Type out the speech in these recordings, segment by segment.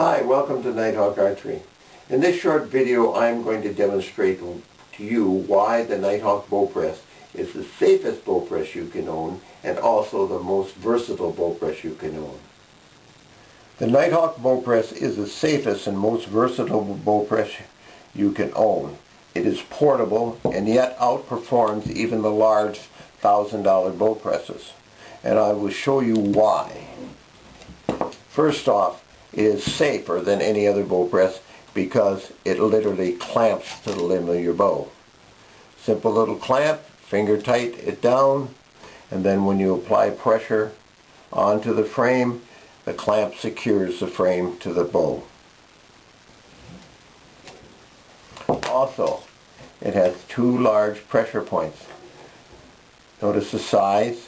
Hi, welcome to Nite Hawk Archery. In this short video I'm going to demonstrate to you why the Nite Hawk bow press is the safest bow press you can own and also the most versatile bow press you can own. The Nite Hawk bow press is the safest and most versatile bow press you can own. It is portable and yet outperforms even the large $1,000 bow presses. And I will show you why. First off, it is safer than any other bow press because it literally clamps to the limb of your bow. Simple little clamp, finger tight it down, and then when you apply pressure onto the frame, the clamp secures the frame to the bow. Also, it has two large pressure points. Notice the size.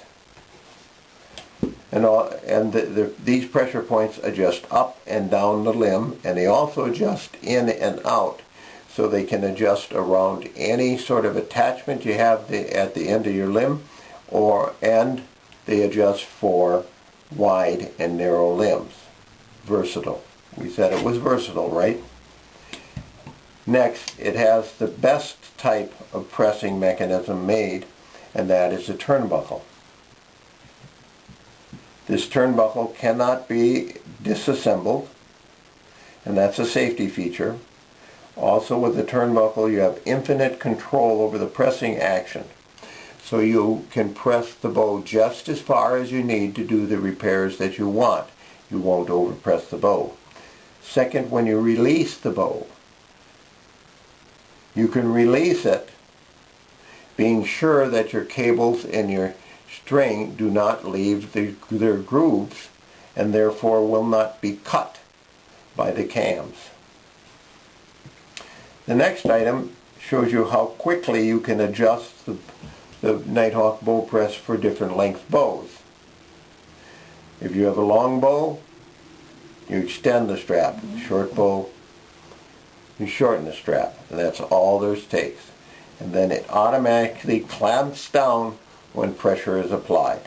These pressure points adjust up and down the limb, and they also adjust in and out, so they can adjust around any sort of attachment you have at the end of your limb, and they adjust for wide and narrow limbs. Versatile. We said it was versatile, right? Next, it has the best type of pressing mechanism made, and that is a turnbuckle. This turnbuckle cannot be disassembled, and that's a safety feature. Also, with the turnbuckle, you have infinite control over the pressing action. So you can press the bow just as far as you need to do the repairs that you want. You won't overpress the bow. Second, when you release the bow, you can release it being sure that your cables and your string do not leave their grooves and therefore will not be cut by the cams. The next item shows you how quickly you can adjust the Nite Hawk bow press for different length bows. If you have a long bow, you extend the strap. Short bow, you shorten the strap, and that's all there takes. And then it automatically clamps down when pressure is applied.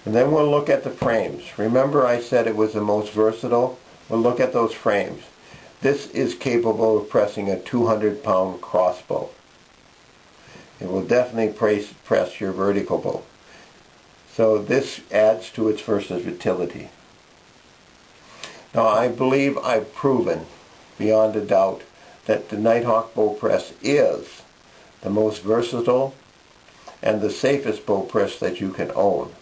And then we'll look at the frames. Remember I said it was the most versatile? We'll look at those frames. This is capable of pressing a 200-pound crossbow. It will definitely press your vertical bow. So this adds to its versatility. Now I believe I've proven beyond a doubt that the Nite Hawk bow press is the most versatile and the safest bow press that you can own.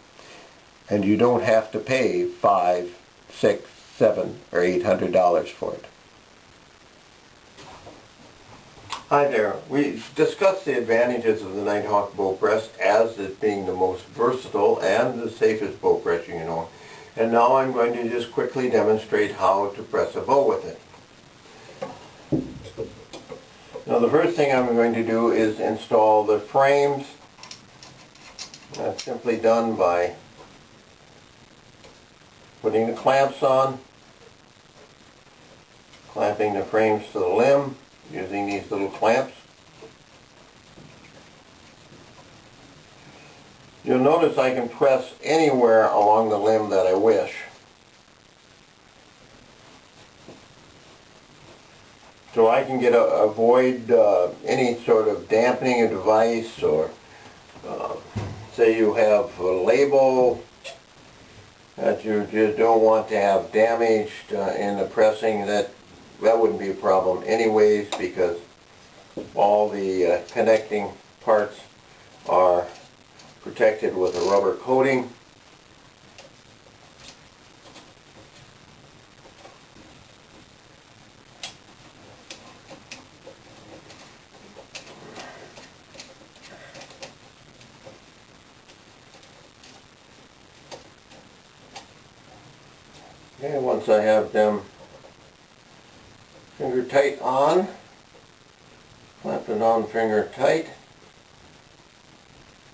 And you don't have to pay $500, $600, $700, or $800 for it. Hi there. We discussed the advantages of the Nite Hawk bow press as it being the most versatile and the safest bow press you can own. And now I'm going to just quickly demonstrate how to press a bow with it. Now the first thing I'm going to do is install the frames. That's simply done by putting the clamps on, clamping the frames to the limb using these little clamps. You'll notice I can press anywhere along the limb that I wish. So I can avoid any sort of dampening a device, or say you have a label that you just don't want to have damaged in the pressing. That wouldn't be a problem anyways, because all the connecting parts are protected with a rubber coating. Okay, once I have them finger tight on, clamp it on finger tight,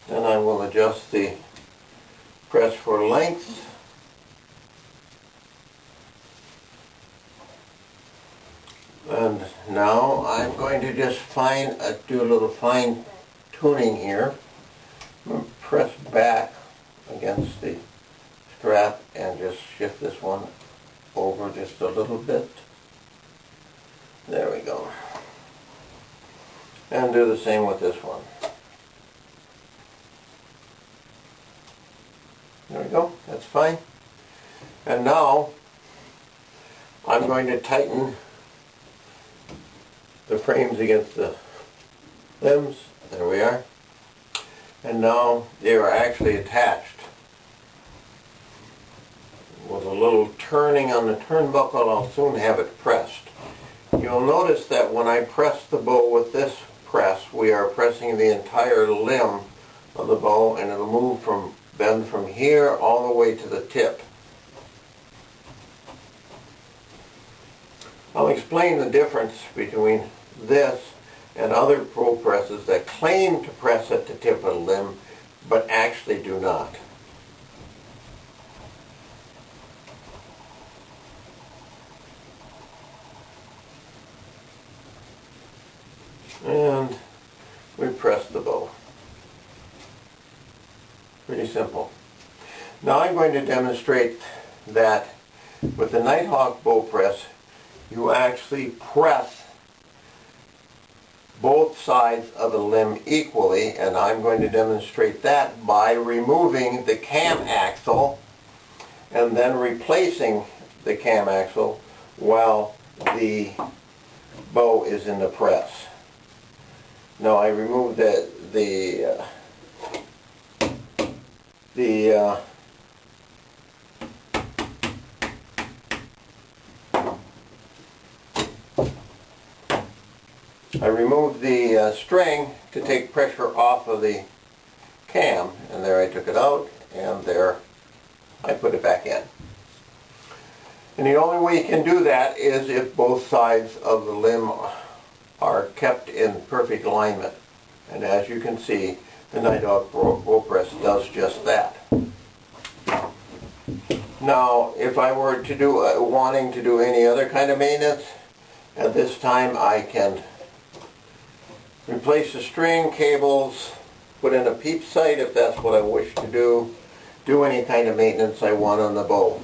then I will adjust the press for length. And now I'm going to just do a little fine tuning here. I'm going to press back against the strap and just shift this one over just a little bit. There we go. And do the same with this one. There we go, that's fine. And now I'm going to tighten the frames against the limbs. There we are. And now they are actually attached. With a little turning on the turnbuckle, I'll soon have it pressed. You'll notice that when I press the bow with this press, we are pressing the entire limb of the bow, and it'll move from bend from here all the way to the tip. I'll explain the difference between this and other bow presses that claim to press at the tip of the limb, but actually do not. And we press the bow. Pretty simple. Now I'm going to demonstrate that with the Nite Hawk bow press, you actually press both sides of the limb equally, and I'm going to demonstrate that by removing the cam axle and then replacing the cam axle while the bow is in the press. Now I removed the string to take pressure off of the cam, and there I took it out, and there I put it back in. And the only way you can do that is if both sides of the limb are kept in perfect alignment. And as you can see, the Nite Hawk bow press does just that. Now, if I were to do wanting to do any other kind of maintenance, at this time I can replace the string, cables, put in a peep sight if that's what I wish to do any kind of maintenance I want on the bow.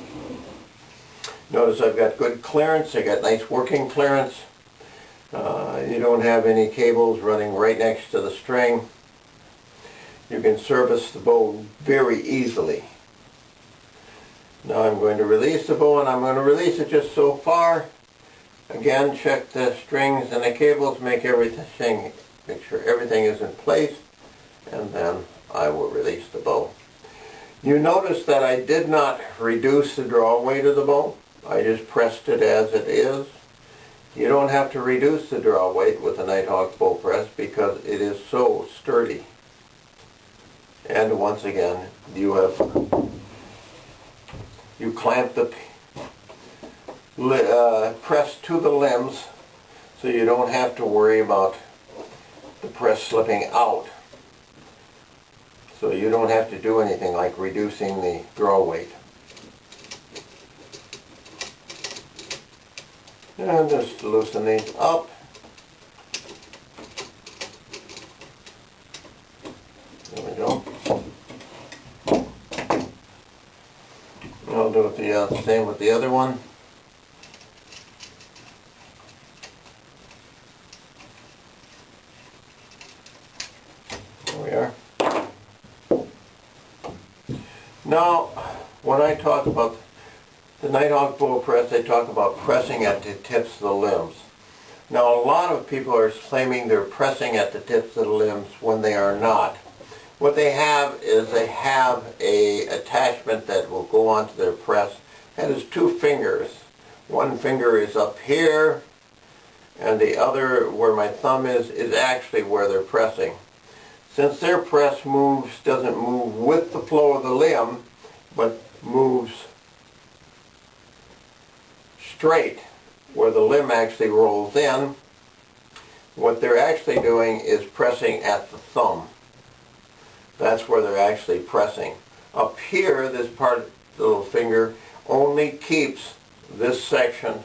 Notice I've got good clearance, I got nice working clearance. You don't have any cables running right next to the string. You can service the bow very easily. Now I'm going to release the bow, and I'm going to release it just so far. Again, check the strings and the cables, make sure everything is in place, and then I will release the bow. You notice that I did not reduce the draw weight of the bow. I just pressed it as it is. You don't have to reduce the draw weight with a Nite Hawk bow press because it is so sturdy. And once again, you clamp the press to the limbs, so you don't have to worry about the press slipping out. So you don't have to do anything like reducing the draw weight. And just loosen these up. There we go. I'll do it the same with the other one. There we are. Now, when I talk about the Nite Hawk bow press, I talk about pressing at the tips of the limbs. Now, a lot of people are claiming they're pressing at the tips of the limbs when they are not. What they have is they have an attachment that will go onto their press. It has two fingers. One finger is up here, and the other, where my thumb is actually where they're pressing. Since their press doesn't move with the flow of the limb, but moves straight where the limb actually rolls in, what they're actually doing is pressing at the thumb. That's where they're actually pressing. Up here, this part, the little finger, only keeps this section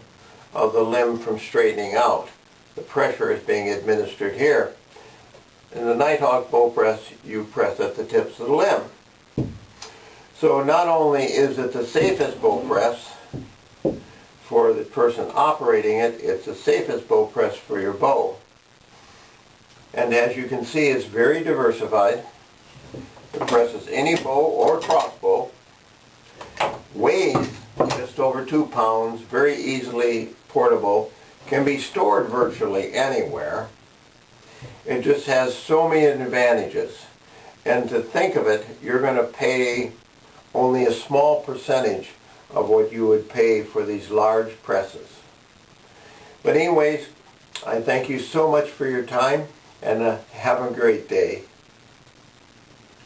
of the limb from straightening out. The pressure is being administered here. In the Nite Hawk bow press, you press at the tips of the limb. So not only is it the safest bow press for the person operating it, it's the safest bow press for your bow. And as you can see, it's very diversified. It presses any bow or crossbow. Weighs just over 2 pounds, very easily portable, can be stored virtually anywhere. It just has so many advantages. And to think of it, you're going to pay only a small percentage of what you would pay for these large presses. But anyways, I thank you so much for your time, and have a great day.